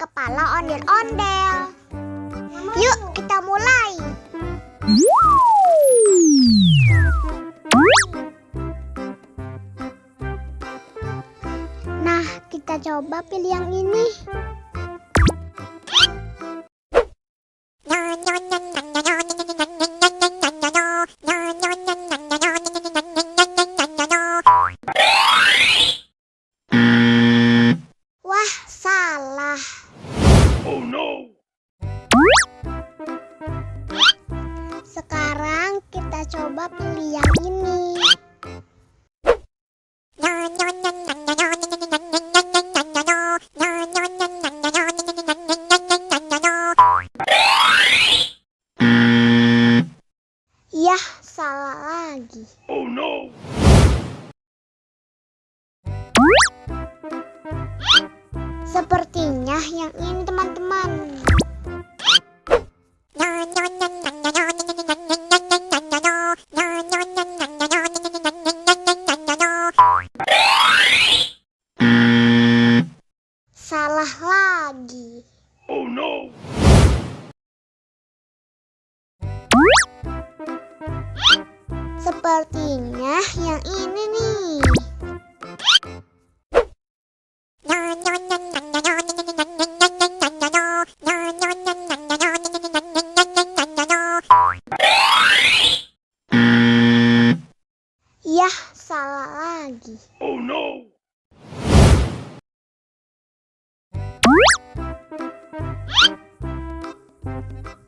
kepala ondel-ondel. Yuk kita mulai. Nah, kita coba pilih yang ini. Wah, salah. Oh no! Sekarang kita coba pilih yang ini. Yah, salah lagi. Oh no! Sepertinya yang ini, teman-teman. Salah lagi. Oh no! Sepertinya yang ini nih. Yah, salah lagi. Oh no!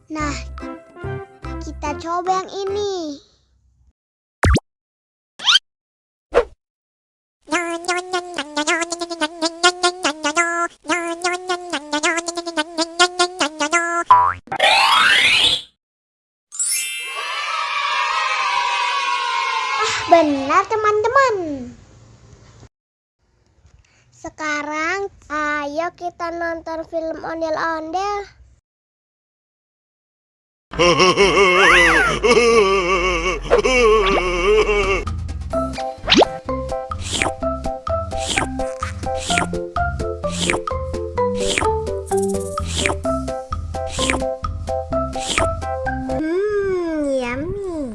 Nah, kita coba yang ini. Benar, teman-teman. Sekarang ayo kita nonton film ondel-ondel. Yummy.